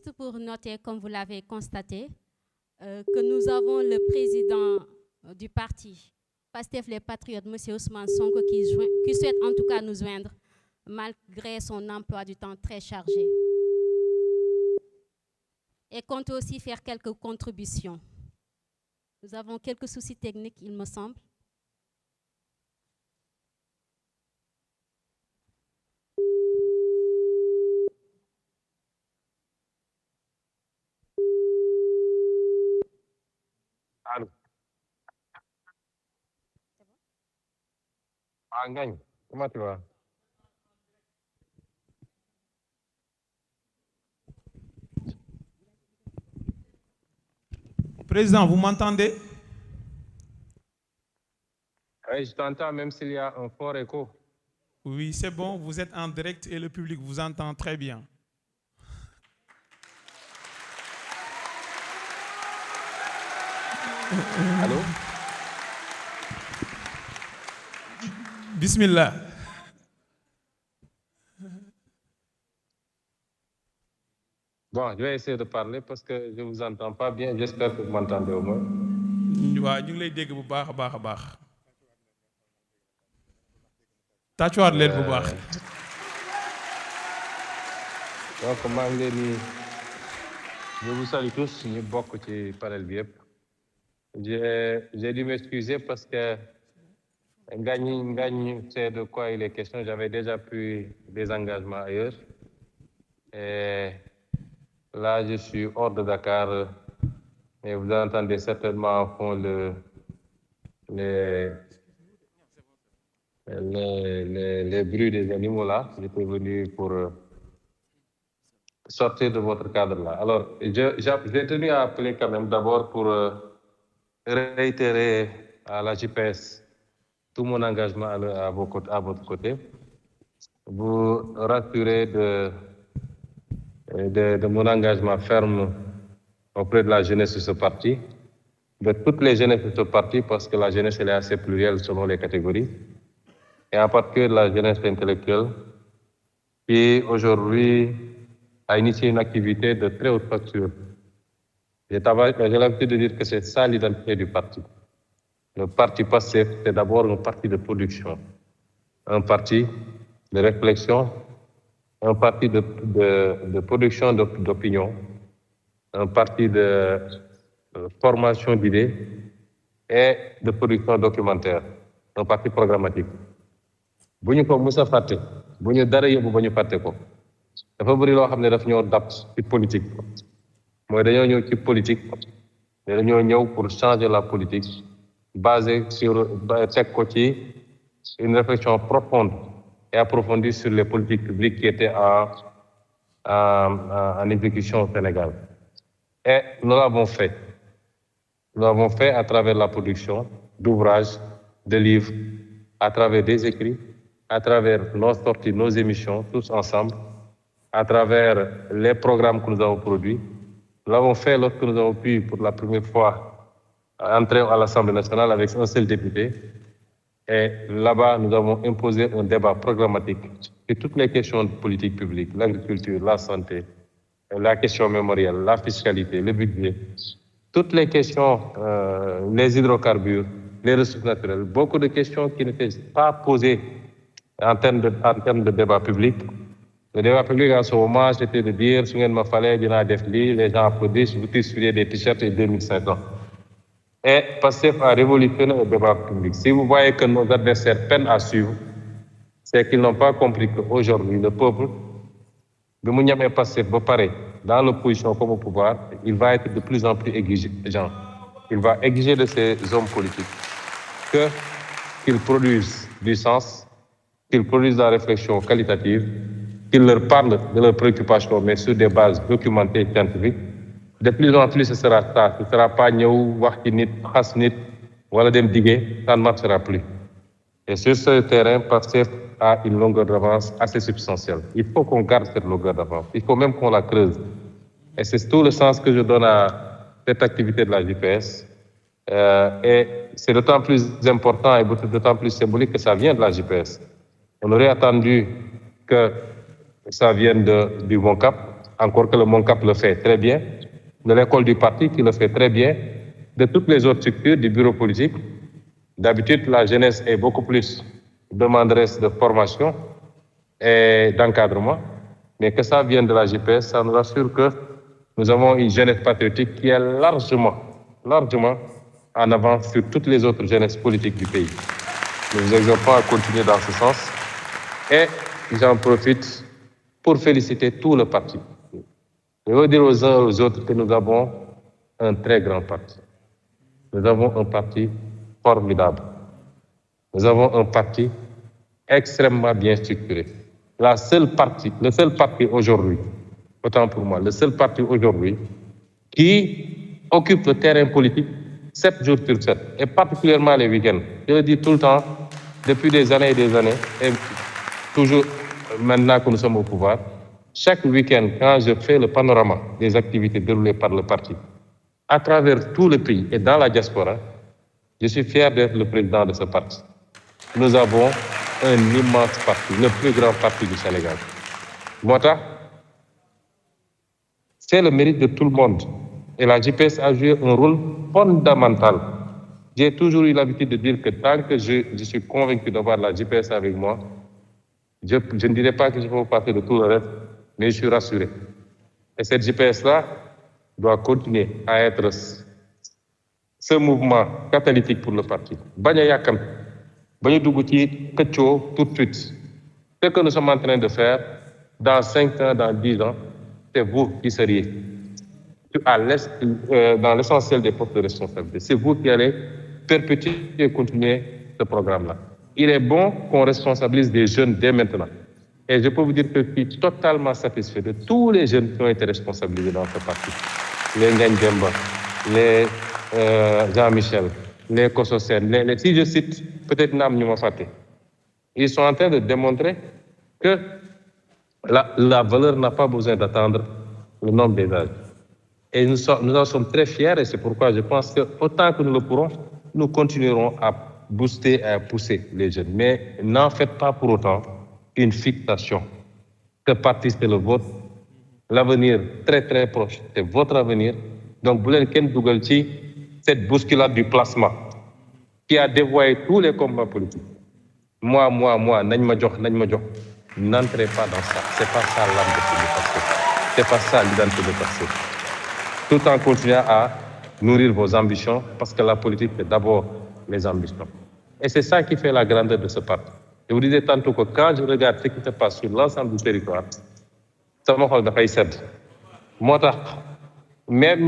juste pour noter, comme vous l'avez constaté, que nous avons le président du parti Pastef les Patriotes, M. Ousmane Sonko, qui souhaite en tout cas nous joindre, malgré son emploi du temps très chargé. Et compte aussi faire quelques contributions. Nous avons quelques soucis techniques, il me semble. Allô. Ah, Ngagne, comment tu vas? Président, vous m'entendez? Oui, je t'entends, même s'il y a un fort écho. Oui, c'est bon, vous êtes en direct et le public vous entend très bien. Allô? Bismillah. Bon, je vais essayer de parler parce que je ne vous entends pas bien. J'espère que vous m'entendez au moins. waaw ñu ngi lay dégg bu baax a baax a baax. tàccuwaat leen bu baax. Donc maa ngi leen di je vous salue tous ñu bokk ci panel bi yëpp. J'ai dû m'excuser parce que Ngagne sait de quoi il est question. J'avais déjà pris des engagements ailleurs. Et là, je suis hors de Dakar. Et vous entendez certainement au fond les bruits des animaux là. J'étais venu pour sortir de votre cadre là. Alors, j'ai tenu à appeler quand même d'abord pour réitérer à la JPS tout mon engagement à votre côté. Vous rassurer de mon engagement ferme auprès de la jeunesse de ce parti, de toutes les jeunesses de ce parti, parce que la jeunesse elle est assez plurielle selon les catégories, et en particulier de la jeunesse intellectuelle, qui aujourd'hui a initié une activité de très haute facture. J'ai l'habitude de dire que c'est ça l'identité du parti. Le parti PASTEF, c'est d'abord un parti de production, un parti de réflexion, un parti de production d'opinion, un parti de formation d'idées et de production documentaire, un parti programmatique. bu ñu ko mës a fàtte bu ñu dara yóbbu ba ñu fàtte ko dafa bëri loo xam ne daf ñoo dab ci politique mooy dañoo ñëw ci politique mais dañoo ñëw pour changer la politique basée sur teg ko ci une réflexion profonde et approfondie sur les politiques publiques qui étaient en exécution au Sénégal. Et nous l'avons fait. Nous l'avons fait à travers la production d'ouvrages, de livres, à travers des écrits, à travers nos sorties, nos émissions, tous ensemble, à travers les programmes que nous avons produits. Nous l'avons fait lorsque nous avons pu, pour la première fois, entrer à l'Assemblée nationale avec un seul député. Et là-bas, nous avons imposé un débat programmatique sur toutes les questions de politique publique, l'agriculture, la santé, la question mémorielle, la fiscalité, le budget, toutes les questions, les hydrocarbures, les ressources naturelles, beaucoup de questions qui n'étaient pas posées en termes de débat public. Le débat public en ce moment, c'était de dire, si il fallait bien des lits, les gens applaudissent, vous distribuez des t-shirts et 2500. Et PASTEF a révolutionné le débat public. Si vous voyez que nos adversaires peinent à suivre, c'est qu'ils n'ont pas compris qu'aujourd'hui, le peuple, dans l'opposition comme au pouvoir, il va être de plus en plus exigeant. Il va exiger de ces hommes politiques qu'ils produisent du sens, qu'ils produisent de la réflexion qualitative, qu'ils leur parlent de leurs préoccupations, mais sur des bases documentées et scientifiques. De plus en plus, ce sera ça. Ce ne sera pas nous, Wachtinit, Hasnit, Waladem Digé, ça ne marchera plus. Et sur ce terrain, PASTEF a une longueur d'avance assez substantielle. Il faut qu'on garde cette longueur d'avance. Il faut même qu'on la creuse. Et c'est tout le sens que je donne à cette activité de la JPS. Et c'est d'autant plus important et d'autant plus symbolique que ça vient de la JPS. On aurait attendu que ça vienne du Bon Cap, encore que le MONCAP le fait très bien, de l'école du parti qui le fait très bien, de toutes les autres structures du bureau politique. D'habitude, la jeunesse est beaucoup plus demanderesse de formation et d'encadrement, mais que ça vienne de la JPS, ça nous rassure que nous avons une jeunesse patriotique qui est largement en avance sur toutes les autres jeunesses politiques du pays. Nous vous exhortons à continuer dans ce sens et j'en profite pour féliciter tout le parti. Je veux dire aux uns et aux autres que nous avons un très grand parti. Nous avons un parti formidable. Nous avons un parti extrêmement bien structuré. Le seul parti aujourd'hui, autant pour moi, le seul parti aujourd'hui qui occupe le terrain politique 7 jours sur 7, et particulièrement les week-ends. Je le dis tout le temps, depuis des années et des années, et toujours maintenant que nous sommes au pouvoir, chaque week-end, quand je fais le panorama des activités déroulées par le parti, à travers tout le pays et dans la diaspora, je suis fier d'être le président de ce parti. Nous avons un immense parti, le plus grand parti du Sénégal. Mota, c'est le mérite de tout le monde. Et la JPS a joué un rôle fondamental. J'ai toujours eu l'habitude de dire que tant que je suis convaincu d'avoir la JPS avec moi, je ne dirais pas que je peux passer de tout le reste, mais je suis rassuré. Et cette JPS-là doit continuer à être ce mouvement catalytique pour le parti. Bagna yakam, bagna dougouti, ketcho, tout de suite. Ce que nous sommes en train de faire, dans 5 ans, dans 10 ans, c'est vous qui seriez dans l'essentiel des postes de responsabilité. C'est vous qui allez perpétuer et continuer ce programme-là. Il est bon qu'on responsabilise des jeunes dès maintenant. Et je peux vous dire que je suis totalement satisfait de tous les jeunes qui ont été responsabilisés dans ce parti. Les Ngagne Demba, les Jean-Michel, les Kososen, si je cite, peut-être Nam Nyumafate. Ils sont en train de démontrer que la valeur n'a pas besoin d'attendre le nombre des âges. Et nous en sommes très fiers et c'est pourquoi je pense que autant que nous le pourrons, nous continuerons à booster et à pousser les jeunes. Mais n'en faites pas pour autant une fixation. Ce parti, c'est le vôtre. L'avenir très très proche, c'est votre avenir. Donc, Boulen Ken Dougalchi, cette bousculade du placement qui a dévoyé tous les combats politiques. Moi, n'entrez pas dans ça. C'est pas ça l'âme de passé. C'est pas ça l'identité de passé. Tout en continuant à nourrir vos ambitions, parce que la politique, c'est d'abord les ambitions. Et c'est ça qui fait la grandeur de ce parti. Je vous disais tantôt que quand je regarde ce qui se passe sur l'ensemble du territoire, ça me rend de même